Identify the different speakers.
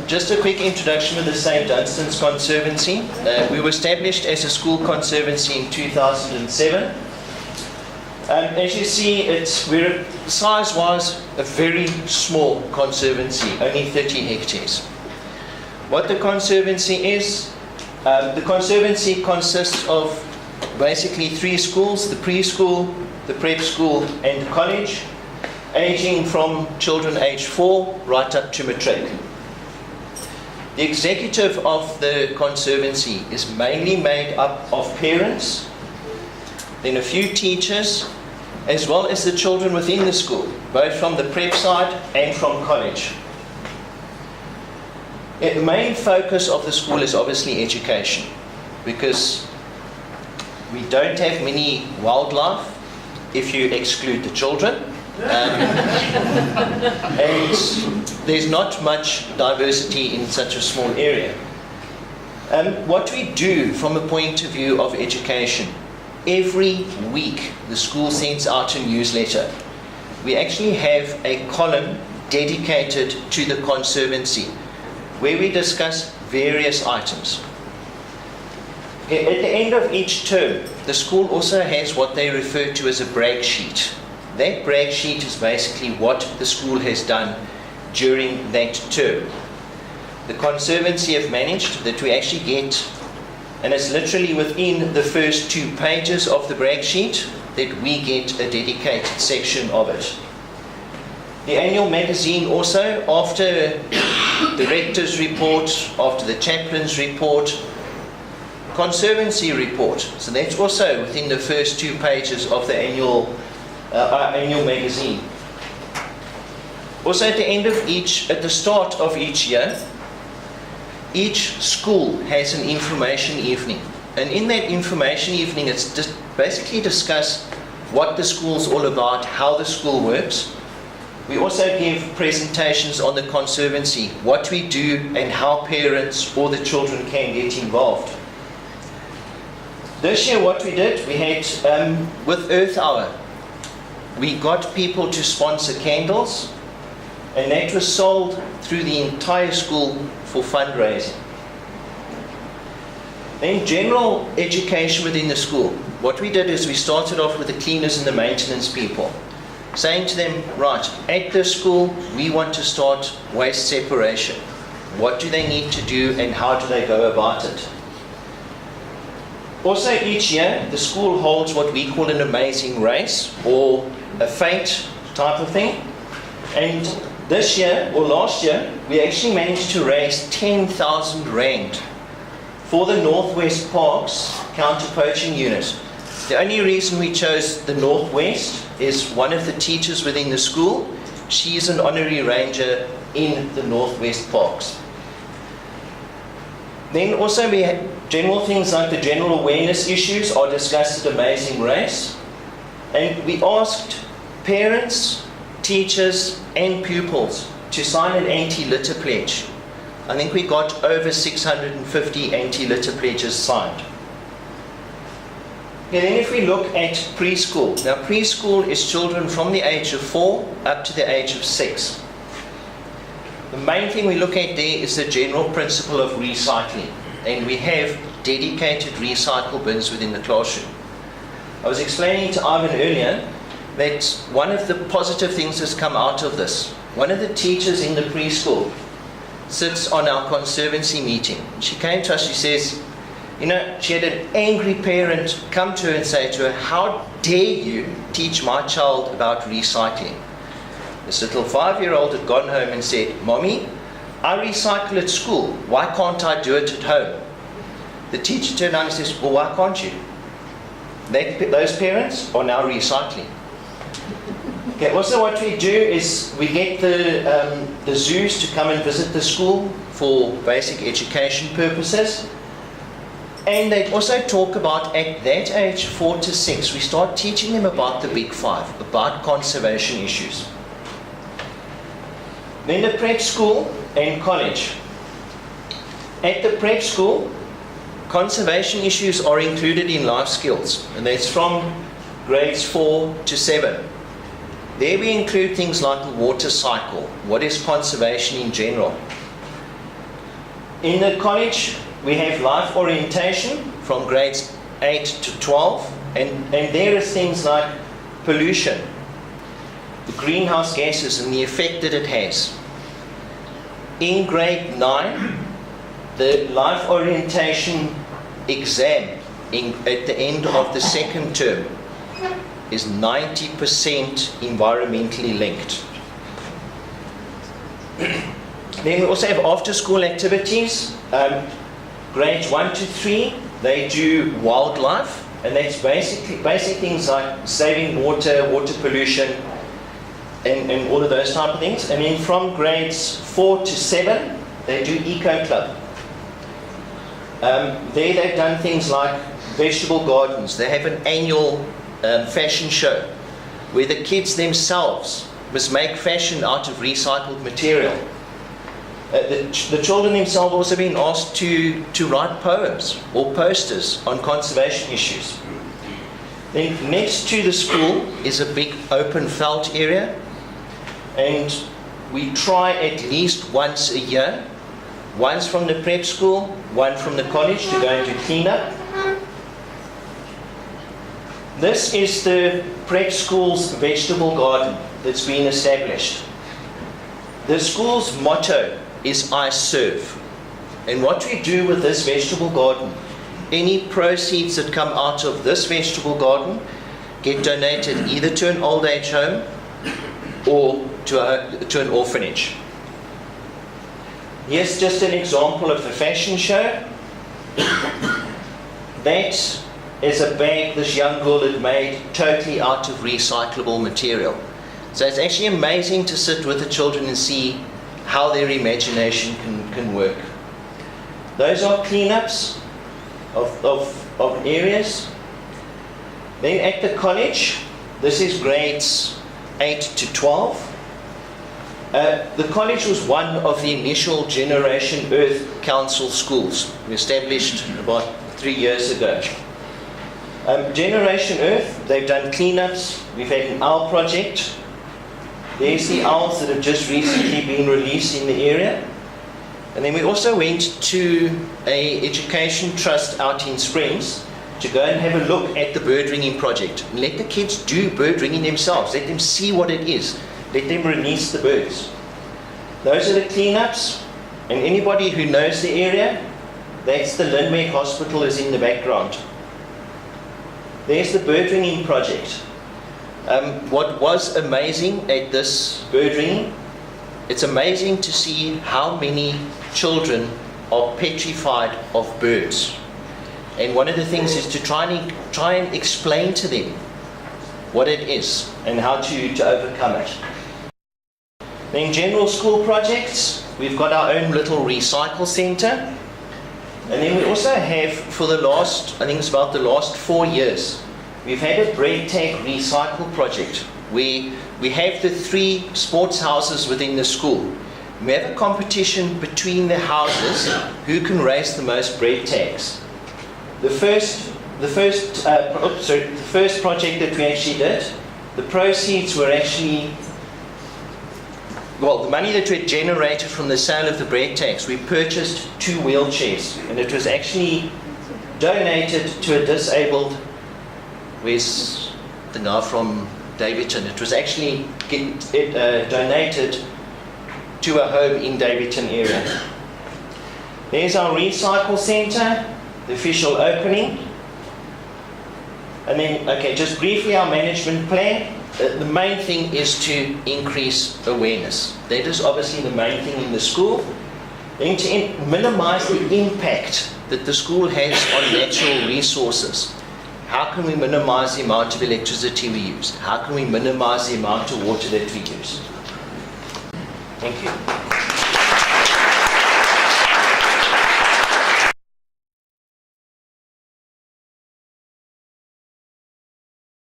Speaker 1: Just a quick introduction with the St. Dunstan's Conservancy. We were established as a school conservancy in 2007. As you see, we're size-wise a very small conservancy, only 30 hectares. What the conservancy is, the conservancy consists of basically 3 schools: the preschool, the prep school and the college, aging from children aged 4 right up to matric. The executive of the conservancy is mainly made up of parents, then a few teachers, as well as the children within the school, both from the prep side and from college. The main focus of the school is obviously education, because we don't have many wildlife if you exclude the children. And there's not much diversity in such a small area. What we do from a point of view of education, every week the school sends out a newsletter. We actually have a column dedicated to the conservancy where we discuss various items. At the end of each term, the school also has what they refer to as a brag sheet. That brag sheet is basically what the school has done during that term. The Conservancy have managed that we actually get, and it's literally within the first 2 pages of the brag sheet, that we get a dedicated section of it. The annual magazine also, after the rector's report, after the chaplain's report, Conservancy report. So that's also within the first 2 pages of the annual magazine. Also at the start of each year, each school has an information evening. And in that information evening, it's just basically discuss what the school's all about, how the school works. We also give presentations on the Conservancy, what we do and how parents or the children can get involved. This year what we did, we had, with Earth Hour, we got people to sponsor candles, and that was sold through the entire school for fundraising. Then general education within the school. What we did is we started off with the cleaners and the maintenance people, saying to them, right, at this school we want to start waste separation. What do they need to do and how do they go about it? Also each year the school holds what we call an amazing race, or a fete type of thing. And this year, or last year, we actually managed to raise 10,000 Rand for the Northwest Parks counter-poaching unit. The only reason we chose the Northwest is one of the teachers within the school, she's an honorary ranger in the Northwest Parks. Then also we had general things like the general awareness issues are discussed at Amazing Race. And we asked parents, teachers and pupils to sign an anti-litter pledge. I think we got over 650 anti-litter pledges signed. And then if we look at preschool. Now preschool is children from the age of 4 up to the age of 6. The main thing we look at there is the general principle of recycling. And we have dedicated recycle bins within the classroom. I was explaining to Ivan earlier that one of the positive things that's come out of this, one of the teachers in the preschool sits on our Conservancy meeting. She came to us, she says, you know, she had an angry parent come to her and say to her, how dare you teach my child about recycling? This little 5-year-old had gone home and said, Mommy, I recycle at school, why can't I do it at home? The teacher turned around and says, well, why can't you? Those parents are now recycling. Okay, also what we do is we get the zoos to come and visit the school for basic education purposes. And they also talk about, at that age, 4 to 6, we start teaching them about the Big 5, about conservation issues. Then the prep school and college. At the prep school, conservation issues are included in life skills, and that's from grades 4 to 7. There we include things like the water cycle, what is conservation in general. In the college, we have life orientation from grades 8 to 12, and there are things like pollution, the greenhouse gases and the effect that it has. In grade 9, the life orientation exam at the end of the second term is 90% environmentally linked. Then we also have after-school activities. Grades 1 to 3, they do wildlife, and that's basic things like saving water, water pollution, and all of those type of things. And then from grades 4 to 7, they do eco club. There they've done things like vegetable gardens. They have an annual fashion show where the kids themselves must make fashion out of recycled material. The children themselves have also been asked to write poems or posters on conservation issues. Then next to the school is a big open felt area, and we try at least once a year, once from the prep school, one from the college, to go into cleanup. This is the prep school's vegetable garden that's been established. The school's motto is I serve. And what we do with this vegetable garden, any proceeds that come out of this vegetable garden get donated either to an old age home or to an orphanage. Here's just an example of the fashion show. That is a bag this young girl had made totally out of recyclable material. So it's actually amazing to sit with the children and see how their imagination can work. Those are cleanups of areas. Then at the college, this is grades 8 to 12. The college was one of the initial Generation Earth Council schools, established about 3 years ago. Generation Earth, they've done cleanups. We've had an owl project. There's the owls that have just recently been released in the area. And then we also went to an education trust out in Springs to go and have a look at the bird ringing project. And let the kids do bird ringing themselves. Let them see what it is. Let them release the birds. Those are the cleanups. And anybody who knows the area, that's the Lindmeck Hospital is in the background. There's the bird ringing project. What was amazing at this bird ringing, it's amazing to see how many children are petrified of birds. And one of the things is to try and explain to them what it is and how to overcome it. Then general school projects, we've got our own little recycle centre. And then we also have, for the last, I think it's about the last 4 years, we've had a bread tag recycle project where we have the 3 sports houses within the school. We have a competition between the houses who can raise the most bread tags. The first project that we actually did, the proceeds were actually, well, the money that we had generated from the sale of the bread tags, we purchased 2 wheelchairs, and it was actually donated to a disabled, where's the guy from Davidton? It was actually donated to a home in Davidton area. There's our recycle centre, the official opening. And then, okay, just briefly our management plan. The main thing is to increase awareness. That is obviously the main thing in the school. Then to minimize the impact that the school has on natural resources. How can we minimize the amount of electricity we use? How can we minimize the amount of water that we use? Thank you.